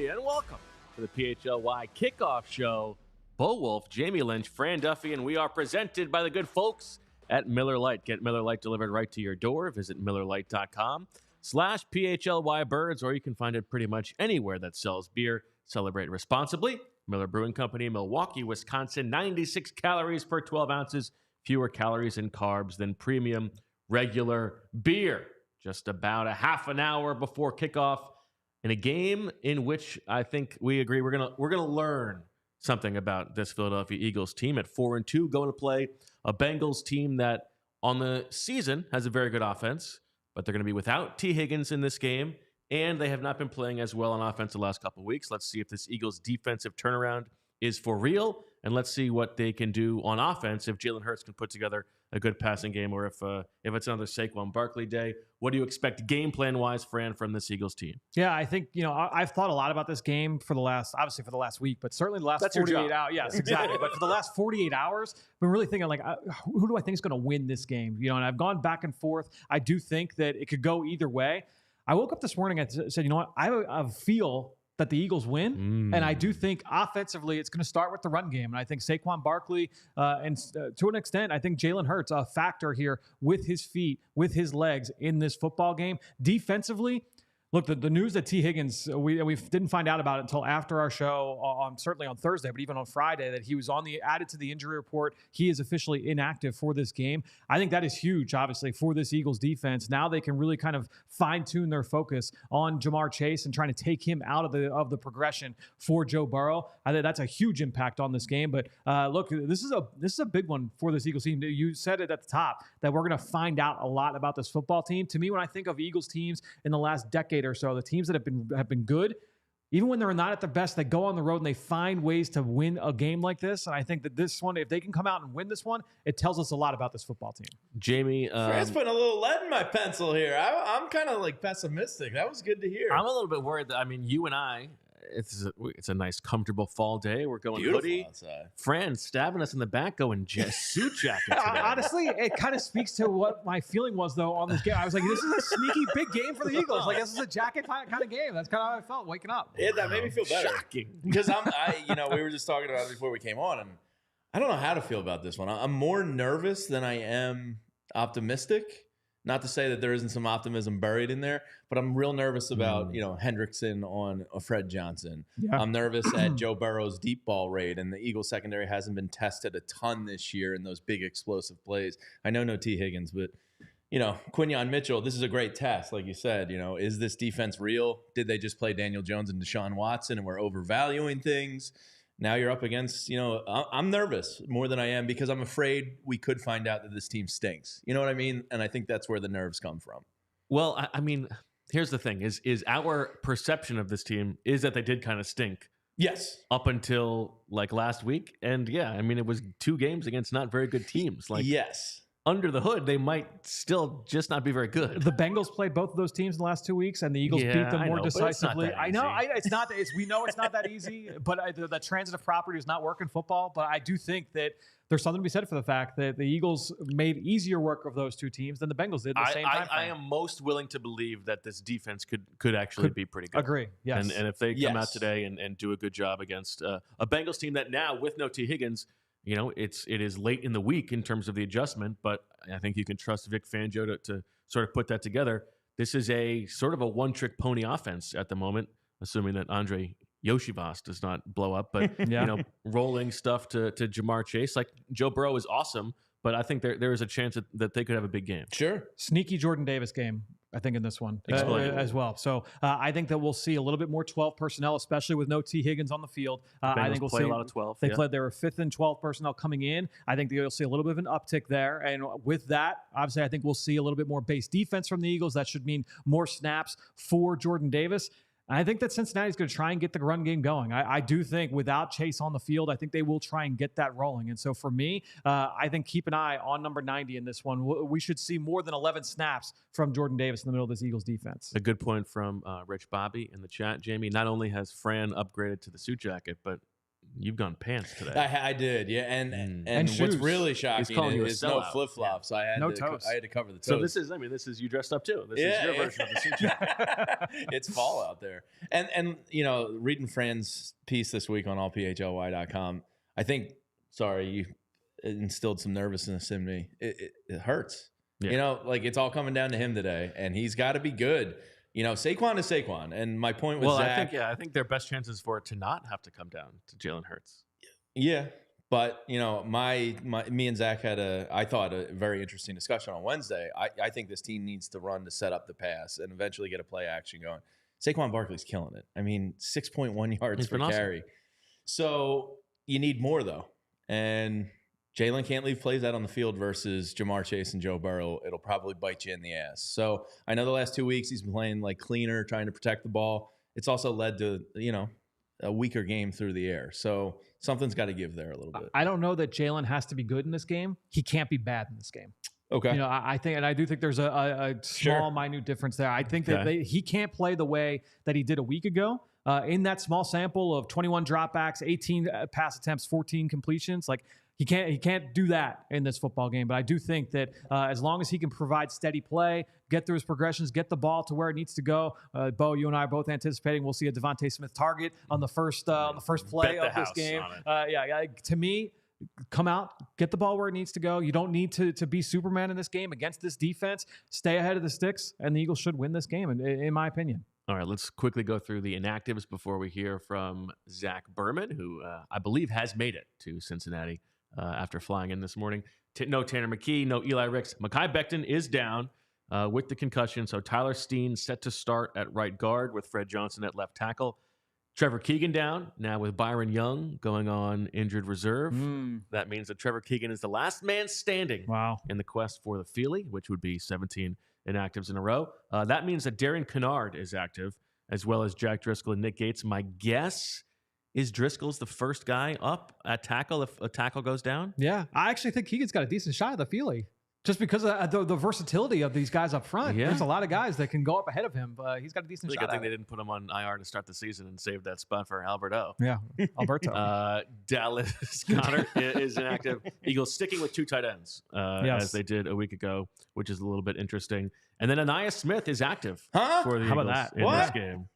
and welcome to the PHLY Kickoff Show. Bo Wulf, Jamie Lynch, Fran Duffy, and we are presented by the good folks at Miller Lite. Get Miller Lite delivered right to your door. Visit MillerLite.com/PHLY Birds, or you can find it pretty much anywhere that sells beer. Celebrate responsibly. Miller Brewing Company, Milwaukee, Wisconsin. 96 calories per 12 ounces. Fewer calories and carbs than premium regular beer. Just about a half an hour before kickoff in a game in which I think we agree we're gonna learn something about this Philadelphia Eagles team at 4-2, going to play a Bengals team that on the season has a very good offense, but they're going to be without Tee Higgins in this game, and they have not been playing as well on offense the last couple of weeks. Let's see if this Eagles defensive turnaround is for real, and let's see what they can do on offense if Jalen Hurts can put together a good passing game, or if it's another Saquon Barkley day. What do you expect game plan-wise, Fran, from this Eagles team? Yeah, I think, I've thought a lot about this game for the last week, but certainly the last 48 hours. Yes, exactly. But for the last 48 hours, I've been really thinking, who do I think is going to win this game? And I've gone back and forth. I do think that it could go either way. I woke up this morning and said, you know what? I feel that the Eagles win. And I do think offensively it's going to start with the run game. And I think Saquon Barkley, and to an extent, I think Jalen Hurts, a factor here with his feet, with his legs in this football game. Defensively, look, the news that Tee Higgins, we didn't find out about it until after our show, certainly on Thursday, but even on Friday, that he was added to the injury report. He is officially inactive for this game. I think that is huge, obviously, for this Eagles defense. Now they can really kind of fine-tune their focus on Jamar Chase and trying to take him out of the progression for Joe Burrow. I think that's a huge impact on this game. But look, this is a big one for this Eagles team. You said it at the top that we're going to find out a lot about this football team. To me, when I think of Eagles teams in the last decade or so, the teams that have been good, even when they're not at their best, they go on the road and they find ways to win a game like this. And I think that this one, if they can come out and win this one, it tells us a lot about this football team. Jamie, Fran's putting a little lead in my pencil here. I'm kind of pessimistic. That was good to hear. I'm a little bit worried that, you and I, it's a nice, comfortable fall day. We're going beautiful hoodie. Outside. Fran stabbing us in the back going suit jacket today. Honestly, it kind of speaks to what my feeling was, though, on this game. I was like, this is a sneaky big game for the Eagles. This is a jacket kind of game. That's kind of how I felt waking up. Yeah, that made me feel better. Shocking. Because we were just talking about it before we came on, and I don't know how to feel about this one. I'm more nervous than I am optimistic. Not to say that there isn't some optimism buried in there, but I'm real nervous about, Hendrickson on Fred Johnson. Yeah. I'm nervous at Joe Burrow's deep ball rate, and the Eagles secondary hasn't been tested a ton this year in those big explosive plays. I know no Tee Higgins, but, Quinyon Mitchell, this is a great test. Like you said, is this defense real? Did they just play Daniel Jones and Deshaun Watson and we're overvaluing things? Now you're up against, I'm nervous more than I am because I'm afraid we could find out that this team stinks. You know what I mean? And I think that's where the nerves come from. Well, here's the thing is our perception of this team is that they did kind of stink. Yes. Up until last week. And yeah, it was 2 games against not very good teams. Yes. Under the hood, they might still just not be very good. The Bengals played both of those teams in the last 2 weeks, and the Eagles beat them more decisively. I know. We know it's not that easy, but the transitive property is not work in football. But I do think that there's something to be said for the fact that the Eagles made easier work of those 2 teams than the Bengals did at the same time. I am most willing to believe that this defense could actually be pretty good. Agree, yes. And if they come out today and do a good job against a Bengals team that now, with no Tee Higgins, it is late in the week in terms of the adjustment, but I think you can trust Vic Fangio to sort of put that together. This is a sort of a one-trick pony offense at the moment, assuming that Andre Yoshivas does not blow up, but rolling stuff to Jamar Chase. Joe Burrow is awesome, but I think there is a chance that they could have a big game. Sure. Sneaky Jordan Davis game, I think, in this one as well. So I think that we'll see a little bit more 12 personnel, especially with no Tee Higgins on the field. I think we'll see a lot of 12. They were 5th and 12 personnel coming in. I think you'll see a little bit of an uptick there. And with that, obviously, I think we'll see a little bit more base defense from the Eagles. That should mean more snaps for Jordan Davis. I think that Cincinnati is going to try and get the run game going. I do think without Chase on the field, I think they will try and get that rolling. And so for me, I think keep an eye on number 90 in this one. We should see more than 11 snaps from Jordan Davis in the middle of this Eagles defense. A good point from Rich Bobby in the chat, Jamie. Not only has Fran upgraded to the suit jacket, but You've gone pants today. I did, yeah. And what's shoes. really shocking is no sellout. flip-flops. Yeah. I had No to toes. I had to cover the toes. So this is you dressed up too. This is your version of the suit jacket. It's fall out there. And reading Fran's piece this week on allphly.com, I think, you instilled some nervousness in me. It hurts. Yeah. It's all coming down to him today, and he's got to be good. Saquon is Saquon. And my point was Zach. I think their best chances for it to not have to come down to Jalen Hurts. Yeah. But, me and Zach had I thought a very interesting discussion on Wednesday. I think this team needs to run to set up the pass and eventually get a play action going. Saquon Barkley's killing it. I mean, 6.1 yards per carry. Awesome. So you need more, though. And Jalen can't leave plays out on the field versus Jamar Chase and Joe Burrow. It'll probably bite you in the ass. So I know the last 2 weeks he's been playing cleaner, trying to protect the ball. It's also led to, a weaker game through the air. So something's got to give there a little bit. I don't know that Jalen has to be good in this game. He can't be bad in this game. Okay. I think, and I do think there's a small, minute difference there. I think that he can't play the way that he did a week ago. In that small sample of 21 dropbacks, 18 pass attempts, 14 completions, he can't do that in this football game. But I do think that as long as he can provide steady play, get through his progressions, get the ball to where it needs to go. Bo, you and I are both anticipating we'll see a DeVonta Smith target on the first play of this game. To me, come out, get the ball where it needs to go. You don't need to be Superman in this game against this defense. Stay ahead of the sticks, and the Eagles should win this game, in my opinion. All right, let's quickly go through the inactives before we hear from Zach Berman, who I believe has made it to Cincinnati after flying in this morning. No Tanner McKee, no Eli Ricks. Mekhi Becton is down with the concussion, so Tyler Steen set to start at right guard with Fred Johnson at left tackle. Trevor Keegan down, now with Byron Young going on injured reserve. That means that Trevor Keegan is the last man standing in the quest for the PHLY, which would be 17 inactives in a row. That means that Darian Kennard is active, as well as Jack Driscoll and Nick Gates. My guess is Driscoll's the first guy up at tackle if a tackle goes down. Yeah, I actually think Keegan's got a decent shot at the PHLY. Just because of the versatility of these guys up front. Yeah. There's a lot of guys that can go up ahead of him, but he's got a decent shot. Good thing they didn't put him on IR to start the season and save that spot for Alberto. Yeah, Alberto. Dallas Goedert is inactive. Eagles sticking with two tight ends, as they did a week ago, which is a little bit interesting. And then Ainias Smith is active for the Eagles in this game.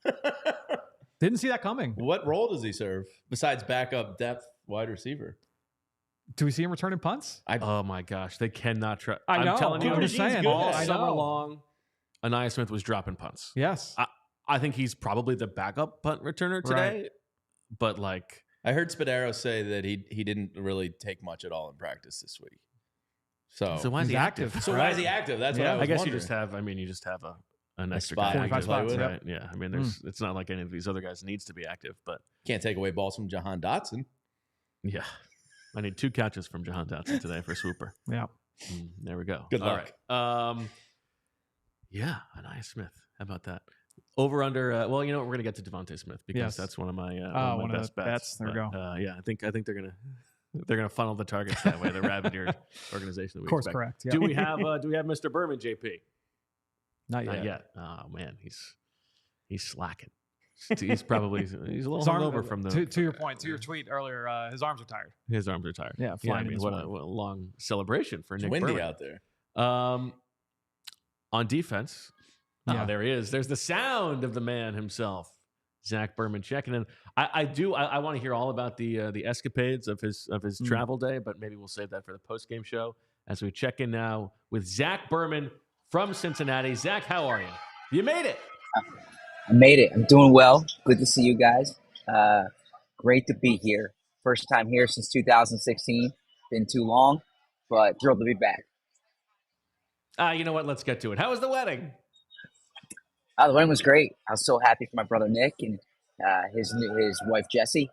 Didn't see that coming. What role does he serve besides backup depth wide receiver? Do we see him returning punts? Oh my gosh, they cannot try. I know. I'm telling you, I'm just saying. All summer long, Ainias Smith was dropping punts. Yes, I think he's probably the backup punt returner today. Right. But I heard Spadaro say that he didn't really take much at all in practice this week. So why is he active? So why is he active? That's what I was guess wondering. You just have an extra spot, guy, 45 spots, right? Yeah, I mean, it's not like any of these other guys needs to be active, but can't take away balls from Jahan Dotson. Yeah. I need 2 catches from Jahan Dotson today for Swooper. Yeah. There we go. Good luck. All right. Ainias Smith. How about that? Over under. Well, you know what? We're gonna get to DeVonta Smith because that's one of my best bets. There we go. I think they're gonna funnel the targets that way. The Rabbit organization. That we of course, expect. correct. Yeah. Do we have Mr. Berman, JP? Not yet. Oh man, he's slacking. He's a little hungover from the. To your point, to your tweet earlier, his arms are tired. His arms are tired. Yeah, flying. What a long celebration for Nick windy Berman. Out there. On defense, there he is. There's the sound of the man himself, Zach Berman checking in. I want to hear all about the escapades of his travel day, but maybe we'll save that for the post game show as we check in now with Zach Berman from Cincinnati. Zach, how are you? You made it. I made it. I'm doing well. Good to see you guys. Great to be here. First time here since 2016. Been too long, but thrilled to be back. You know what? Let's get to it. How was the wedding? The wedding was great. I was so happy for my brother Nick and his wife Jessie,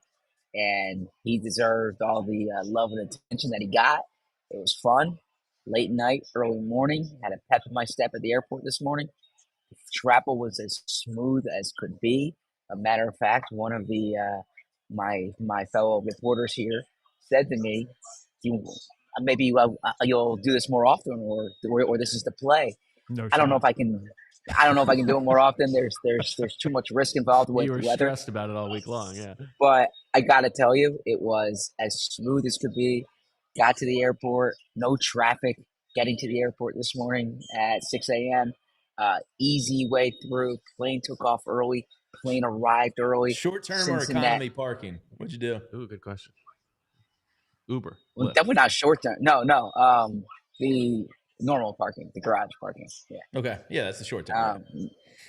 and he deserved all the love and attention that he got. It was fun. Late night, early morning. Had a pep in my step at the airport this morning. Travel was as smooth as could be. A matter of fact, one of the my fellow reporters here said to me, "Maybe you'll do this more often, or this is the play." I don't know if I can. I don't know if I can do it more often. There's too much risk involved with you were weather. stressed about it all week long, yeah. But I gotta tell you, it was as smooth as could be. Got to the airport, no traffic. Getting to the airport this morning at 6 a.m. Easy way through. Plane took off early. Plane arrived early. Short-term or economy parking? What'd you do? Ooh, good question. Uber. Well, Lyft. definitely not short term. No. The normal parking, the garage parking. Yeah. Okay. Yeah, that's the short term.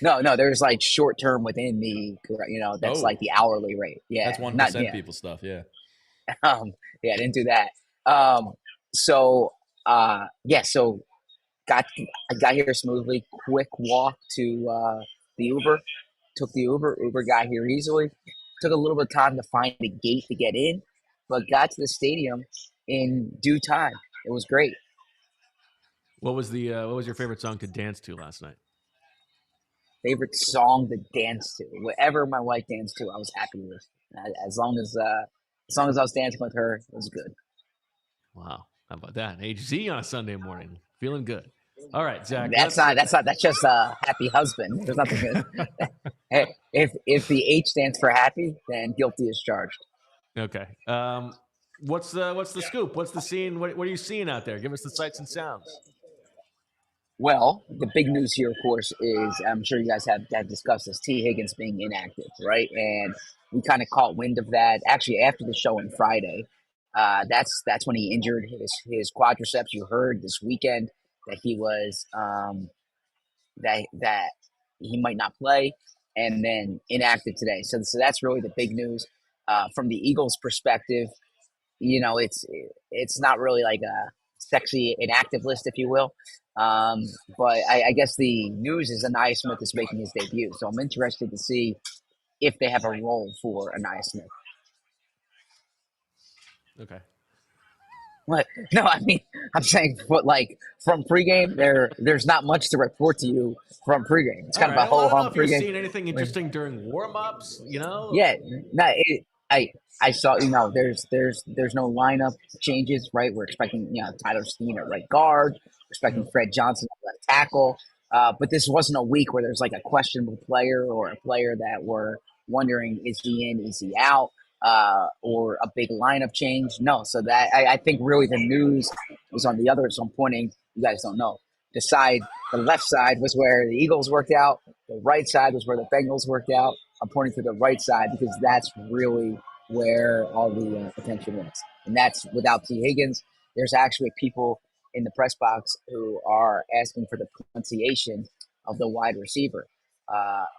No. There's like short term within the, that's like the hourly rate. Yeah. That's 1% people stuff. Yeah. Yeah, I didn't do that. So I got here smoothly. Quick walk to the Uber. Took the Uber. Uber got here easily. Took a little bit of time to find the gate to get in, but got to the stadium in due time. It was great. What was your favorite song to dance to last night? Favorite song to dance to? Whatever my wife danced to, I was happy with. As long as I was dancing with her, it was good. Wow, how about that? HZ on a Sunday morning, feeling good. All right, Zach. That's just a happy husband. There's nothing good. Hey, if the H stands for happy, then guilty is charged. Okay. What's the scoop? What's the scene? What are you seeing out there? Give us the sights and sounds. Well, the big news here, of course, is I'm sure you guys have discussed this, Tee Higgins being inactive, right? And we kind of caught wind of that actually after the show on Friday. That's when he injured his quadriceps. You heard this weekend that he was that he might not play, and then inactive today. So that's really the big news from the Eagles' perspective. It's not really like a sexy inactive list, if you will. But I guess the news is Ainias Smith is making his debut. So I'm interested to see if they have a role for Ainias Smith. Okay. What? No, I mean, I'm saying, from pregame, there's not much to report to you from pregame. It's kind of a whole hum pregame. Have you seen anything interesting during warm-ups? Yeah, no, I saw. There's no lineup changes, right? We're expecting Tyler Steen at right guard. We're expecting Fred Johnson at left tackle. But this wasn't a week where there's like a questionable player or a player that we're wondering, is he in, is he out? Or a big lineup change. No, so that I think really the news was on the other. So I'm pointing, you guys don't know. The left side was where the Eagles worked out. The right side was where the Bengals worked out. I'm pointing to the right side because that's really where all the attention is. And that's without Tee Higgins. There's actually people in the press box who are asking for the pronunciation of the wide receiver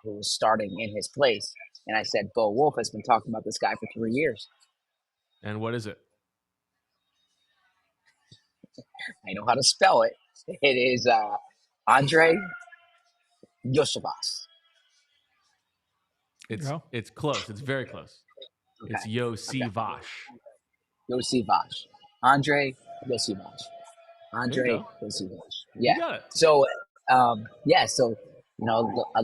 who's starting in his place. And I said, Bo Wulf has been talking about this guy for 3 years. And what is it? I know how to spell it. It is Andre Yosivas. It's close. It's very close. Okay. It's Yosivas. Yosivas. Andre Yosivas. Andre Yosivas. Yeah. You got it. So, So a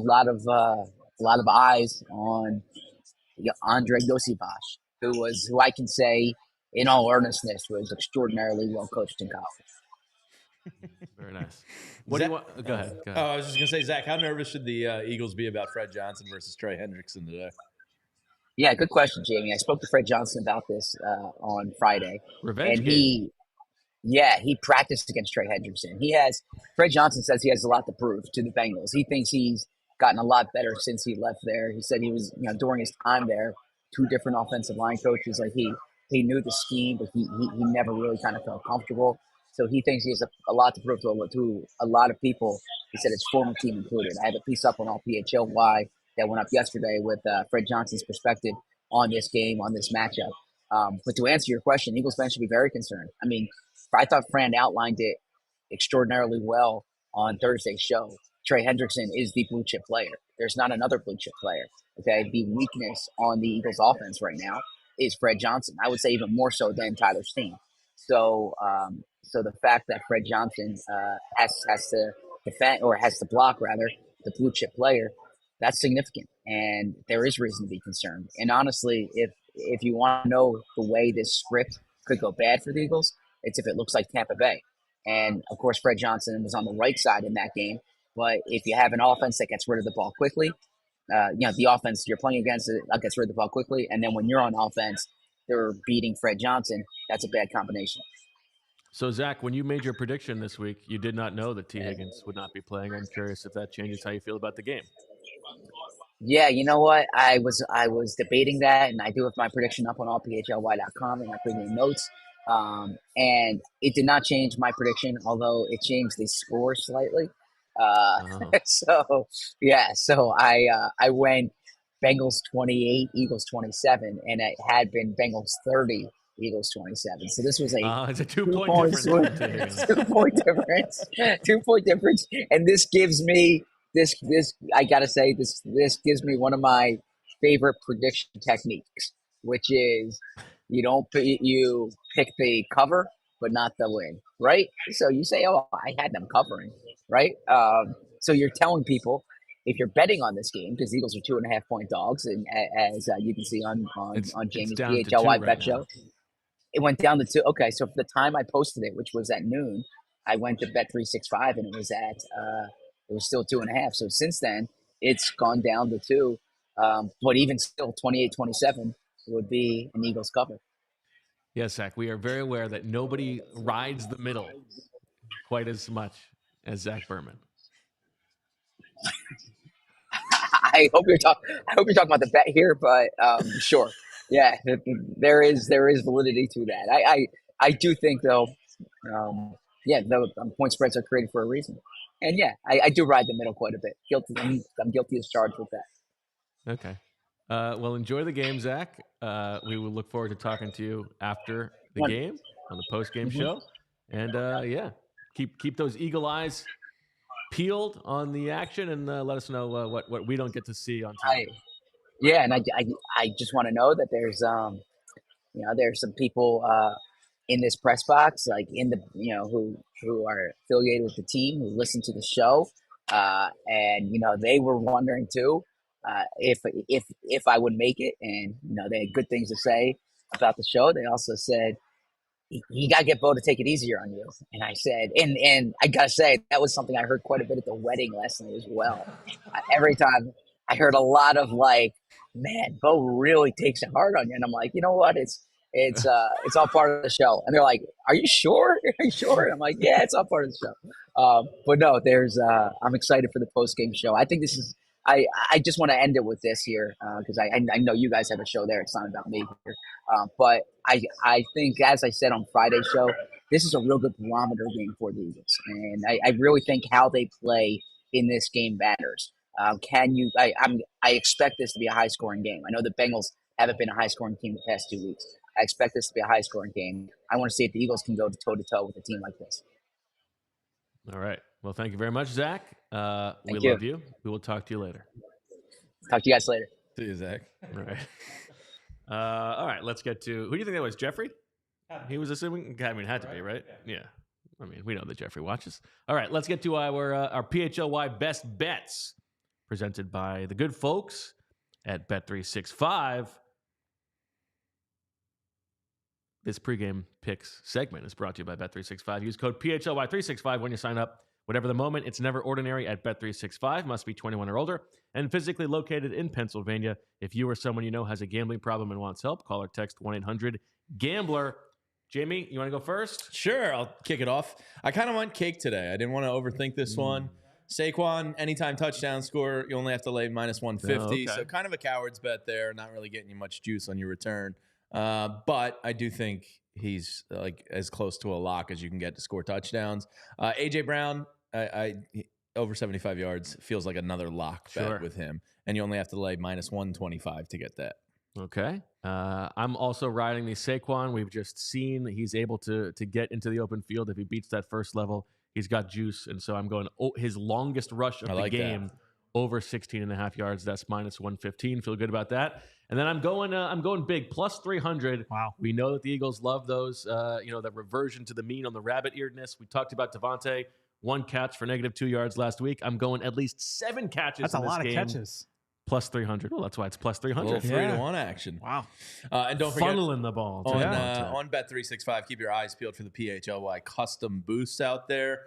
lot of eyes on Andre Yosivas, who I can say, in all earnestness, was extraordinarily well coached in college. Very nice. What do you want? Go ahead. Oh, I was just gonna say, Zach, how nervous should the Eagles be about Fred Johnson versus Trey Hendrickson today? Yeah, good question, Jamie. I spoke to Fred Johnson about this on Friday, Revenge and game. he practiced against Trey Hendrickson. Fred Johnson says he has a lot to prove to the Bengals. He thinks he's gotten a lot better since he left there. He said he was, during his time there, 2 different offensive line coaches. Like he knew the scheme, but he never really kind of felt comfortable. So he thinks he has a lot to prove to a lot of people. He said his former team included. I have a piece up on all PHLY that went up yesterday with Fred Johnson's perspective on this game, on this matchup. But to answer your question, Eagles fans should be very concerned. I mean, I thought Fran outlined it extraordinarily well on Thursday's show. Trey Hendrickson is the blue chip player. There's not another blue chip player. Okay, the weakness on the Eagles offense right now is Fred Johnson. I would say even more so than Tyler Steen. So the fact that Fred Johnson has to defend, or has to block rather, the blue chip player, that's significant, and there is reason to be concerned. And honestly, if you want to know the way this script could go bad for the Eagles, it's if it looks like Tampa Bay. And of course, Fred Johnson was on the right side in that game. But if you have an offense that gets rid of the ball quickly, the offense you're playing against gets rid of the ball quickly, and then when you're on offense, they're beating Fred Johnson. That's a bad combination. So, Zach, when you made your prediction this week, you did not know that Tee Higgins would not be playing. I'm curious if that changes how you feel about the game. Yeah, you know what? I was debating that, and I do have my prediction up on allphly.com and my pregame notes. And it did not change my prediction, although it changed the score slightly. So I went Bengals 28, Eagles 27, and it had been Bengals 30, Eagles 27. So this was it's a 2-point difference. 2-point difference. 2-point difference, and this gives me. This I gotta say this gives me one of my favorite prediction techniques, which is you pick the cover but not the win, right? So you say, oh, I had them covering, right? So you're telling people if you're betting on this game, because the Eagles are 2.5-point dogs, and as you can see on Jamie's PHLY bet show, it went down to 2. Okay, so for the time I posted it, which was at noon, I went to Bet365 and it was still 2.5. So since then, it's gone down to 2. But even still, 28-27 would be an Eagles cover. Yes, Zach, we are very aware that nobody rides the middle quite as much as Zach Berman. I hope you're talking about the bet here, but sure, yeah, there is validity to that. I do think though, the point spreads are created for a reason. And yeah, I do ride the middle quite a bit. I'm guilty as charged with that. Okay. Well, enjoy the game, Zach. We will look forward to talking to you after the game on the post-game show. And keep those eagle eyes peeled on the action, and let us know what we don't get to see on TV. And I just want to know that there's there's some people in this press box, like in the who are affiliated with the team, who listen to the show, and they were wondering too if I would make it, and they had good things to say about the show. They also said you gotta get Bo to take it easier on you, and I said, and I gotta say that was something I heard quite a bit at the wedding last night as well. Every time I heard a lot of like, man, Bo really takes it hard on you, and I'm like, you know what, it's all part of the show. And they're like, are you sure? Are you sure? And I'm like, yeah, it's all part of the show. But no, I'm excited for the post-game show. I think this is, I just want to end it with this here because I know you guys have a show there. It's not about me here. But I think, as I said on Friday's show, this is a real good barometer game for the Eagles. And I really think how they play in this game matters. I expect this to be a high-scoring game. I know the Bengals haven't been a high-scoring team the past 2 weeks. I expect this to be a high-scoring game. I want to see if the Eagles can go toe-to-toe with a team like this. All right. Well, thank you very much, Zach. We love you. We will talk to you later. Talk to you guys later. See you, Zach. All right. All right. Let's get to – who do you think that was, Jeffrey? He was assuming – I mean, it had to be, right? Yeah. I mean, we know that Jeffrey watches. All right. Let's get to our PHLY Best Bets presented by the good folks at Bet365. This pregame picks segment is brought to you by Bet365. Use code PHLY365 when you sign up. Whatever the moment, it's never ordinary at Bet365. Must be 21 or older and physically located in Pennsylvania. If you or someone you know has a gambling problem and wants help, call or text 1-800-GAMBLER. Jamie, you want to go first? Sure, I'll kick it off. I kind of went cake today. I didn't want to overthink this one. Saquon, anytime touchdown score, you only have to lay minus 150. Oh, okay. So kind of a coward's bet there, not really getting you much juice on your return. But I do think he's like as close to a lock as you can get to score touchdowns. AJ Brown, I over 75 yards feels like another lock bet with him, and you only have to lay minus 125 to get that. Okay. I'm also riding the Saquon. We've just seen he's able to get into the open field if he beats that first level. He's got juice, and so I'm going his longest rush of the game over 16.5 yards. That's minus 115. Feel good about that. And then I'm going big, plus 300. Wow. We know that the Eagles love those, that reversion to the mean on the rabbit-earedness. We talked about DeVonta, 1 catch for negative 2 yards last week. I'm going at least 7 catches. That's in this a lot game. of catches. Plus 300. Well, that's why it's plus 300. A little 3-to-1 action. Wow. And don't forget, funneling the ball on Bet365, keep your eyes peeled for the PHLY custom boosts out there.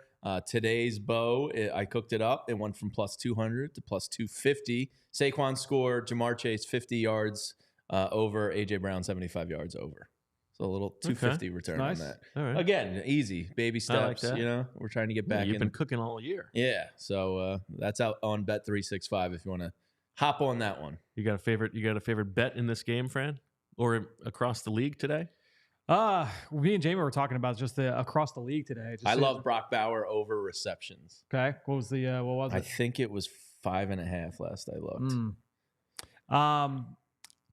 Today's Bo, I cooked it up. It went from plus 200 to plus 250. Saquon scored, Jamar Chase 50 yards over, A.J. Brown 75 yards over. So a little 250 return nice. on that. All right. Again, easy, baby steps. that. You know, we're trying to get back You've in. been cooking all year. Yeah, so that's out on Bet365 if you want to hop on that one. You got a favorite bet in this game, Fran, or across the league today? Me and Jamie were talking about just the across the league today. I love Brock Bauer over receptions. Okay, what was it? I think it was 5.5 last I looked.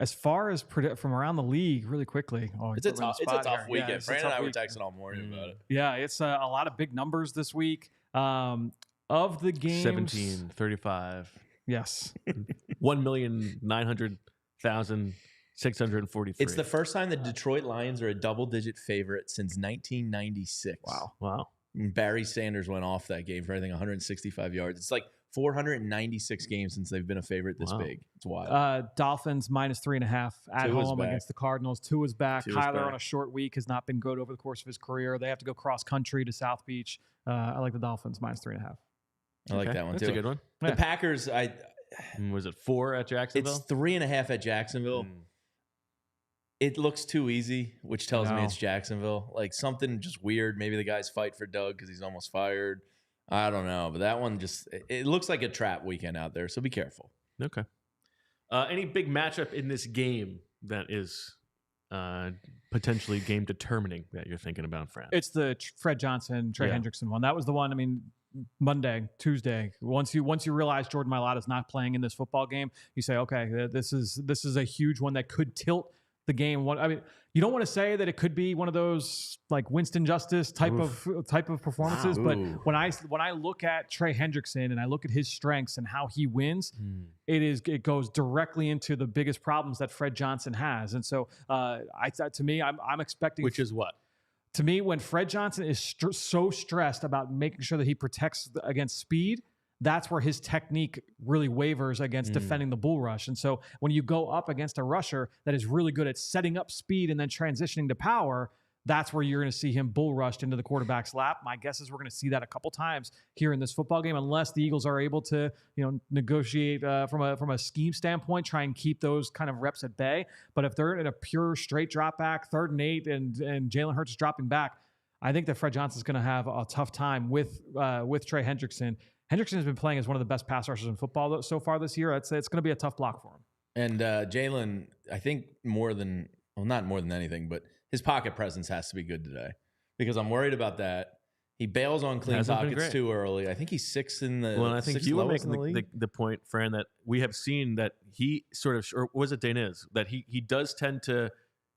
As far as from around the league, really quickly. It's a tough weekend. Yeah, Brandon and I were texting all morning about it. Yeah, it's a lot of big numbers this week. Of the games, 17, 35. Yes. 1,900,643. It's the first time the Detroit Lions are a double-digit favorite since 1996. Wow. Barry Sanders went off that game for, I think, 165 yards. It's like 496 games since they've been a favorite this big. It's wild. Dolphins -3.5 at home against the Cardinals. Tua's back. Kyler on a short week has not been good over the course of his career. They have to go cross-country to South Beach. I like the Dolphins -3.5. I like that one, That's too. a good one. The Packers, was it 4 at Jacksonville? It's 3.5 at Jacksonville. It looks too easy, which tells me it's Jacksonville. Like something just weird. Maybe the guys fight for Doug because he's almost fired. I don't know. But that one it looks like a trap weekend out there. So be careful. Okay. Any big matchup in this game that is potentially game determining that you're thinking about, Fran? It's the Fred Johnson, Trey Hendrickson one. That was the one. I mean, Monday, Tuesday. Once you realize Jordan Mailata's not playing in this football game, you say, okay, this is a huge one that could tilt the game. I mean, you don't want to say that it could be one of those like Winston Justice type of performances, but when I look at Trey Hendrickson and I look at his strengths and how he wins, it goes directly into the biggest problems that Fred Johnson has. And so, to me, I'm expecting, which is what. To me, when Fred Johnson is so stressed about making sure that he protects against speed, that's where his technique really wavers against defending the bull rush. And so when you go up against a rusher that is really good at setting up speed and then transitioning to power, that's where you're going to see him bull rushed into the quarterback's lap. My guess is we're going to see that a couple times here in this football game, unless the Eagles are able to, negotiate from a scheme standpoint, try and keep those kind of reps at bay. But if they're in a pure straight drop back, 3rd and 8, and Jalen Hurts is dropping back, I think that Fred Johnson's going to have a tough time with Trey Hendrickson. Hendrickson has been playing as one of the best pass rushers in football so far this year. I'd say it's going to be a tough block for him. And Jalen, I think not more than anything, but his pocket presence has to be good today because I'm worried about that. He bails on clean pockets too early. I think he's 6th in the. Well, and I think you were making the point, Fran, that we have seen that he sort of, or was it Dainese, that he does tend to.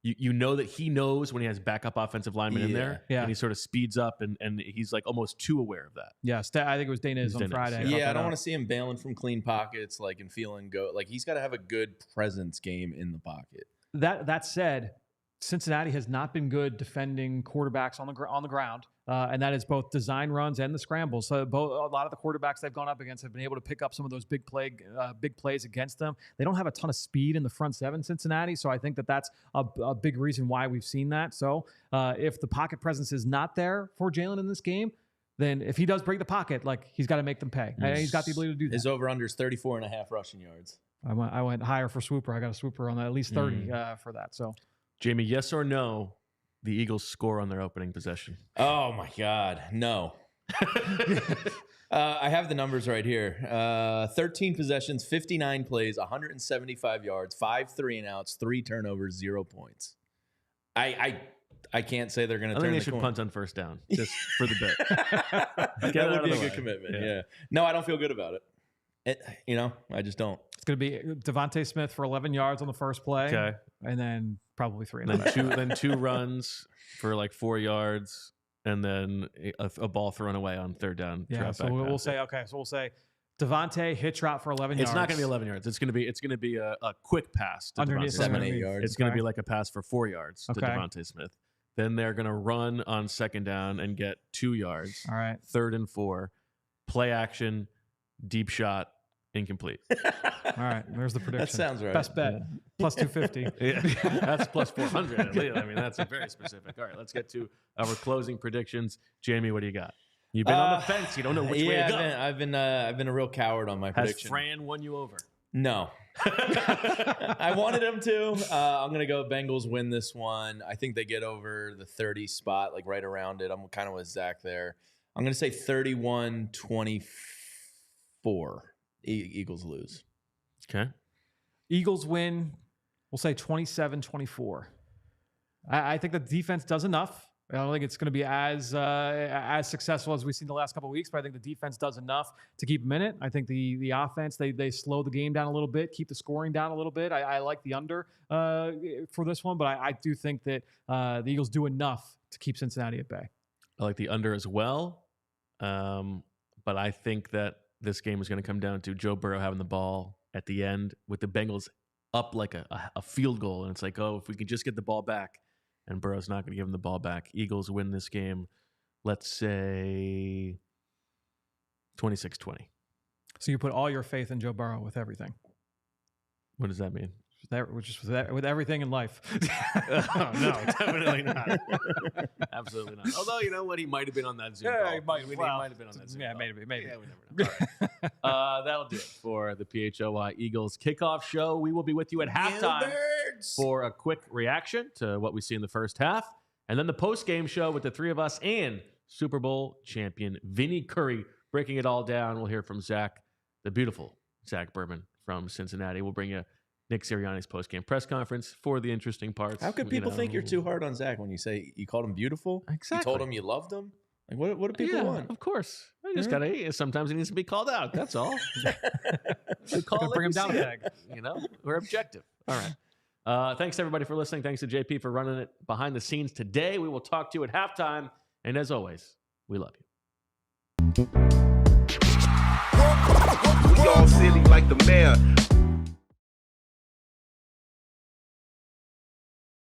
You know that he knows when he has backup offensive linemen in there, and he sort of speeds up, and he's like almost too aware of that. Yeah, I think it was Dainese on Friday. Yeah, I don't want to see him bailing from clean pockets, and feeling go. Like he's got to have a good presence game in the pocket. That said, Cincinnati has not been good defending quarterbacks on the ground, and that is both design runs and the scrambles. So a lot of the quarterbacks they've gone up against have been able to pick up some of those big plays against them. They don't have a ton of speed in the front seven, Cincinnati, so I think that's a big reason why we've seen that. So if the pocket presence is not there for Jalen in this game, then if he does break the pocket, he's got to make them pay. He's got the ability to do that. His over-under is 34.5 rushing yards. I went higher for Swooper. I got a Swooper on at least 30 for that. So. Jamie, yes or no, the Eagles score on their opening possession? Oh, my God. No. I have the numbers right here. 13 possessions, 59 plays, 175 yards, 5 3-and-outs, 3 turnovers, 0 points. I can't say they're going to turn the corner. I think they should punt on first down just for the bit. That would be a good commitment, yeah. No, I don't feel good about it. I just don't. It's going to be DeVonta Smith for 11 yards on the first play. Okay. And then probably 3 and then two runs for 4 yards, and then a ball thrown away on 3rd down. Yeah, so we'll say DeVonta hitch route for 11 yards. It's not going to be 11 yards. It's going to be a quick pass to underneath 7-8 yards. It's going to be like a pass for 4 yards to DeVonta Smith. Then they're going to run on 2nd down and get 2 yards. All right. 3rd and 4, play action, deep shot, incomplete. All right, there's the prediction. That sounds right. Best bet, plus 250. Yeah, that's plus 400 at least. I mean, that's very specific. All right, let's get to our closing predictions. Jamie, what do you got? You've been on the fence. You don't know which way to go. I've been a real coward on my prediction. Has Fran won you over? No. I wanted him to. I'm going to go Bengals win this one. I think they get over the 30 spot, like right around it. I'm kind of with Zach there. I'm going to say 31-24. Eagles lose. Okay. Eagles win. We'll say 27-24. I think the defense does enough. I don't think it's going to be as successful as we've seen the last couple of weeks, but I think the defense does enough to keep them in it. I think the offense, they slow the game down a little bit, keep the scoring down a little bit. I like the under for this one, but I do think that the Eagles do enough to keep Cincinnati at bay. I like the under as well, but I think that this game is going to come down to Joe Burrow having the ball at the end with the Bengals up like a field goal, and it's like, oh, if we could just get the ball back. And Burrow's not going to give him the ball back. Eagles win this game, let's say 26-20. So you put all your faith in Joe Burrow with everything. What does that mean? With everything in life. Oh, no, definitely not. Absolutely not. Although, you know what? He might have been on that Zoom call. He might have been on that Zoom call. maybe. Yeah, we never know. All right. That'll do it for the PHLY Eagles kickoff show. We will be with you at halftime for a quick reaction to what we see in the first half. And then the post-game show with the three of us and Super Bowl champion Vinny Curry breaking it all down. We'll hear from Zach, the beautiful Zach Berman from Cincinnati. We'll bring you Nick Sirianni's post-game press conference for the interesting parts. How could people think you're too hard on Zach when you say you called him beautiful? Exactly. You told him you loved him? Like, what do people want? Of course. I just gotta. Sometimes he needs to be called out. That's all. Bring him down a peg. We're objective. All right. Thanks everybody for listening. Thanks to JP for running it behind the scenes today. We will talk to you at halftime. And as always, we love you. We all silly like the mayor.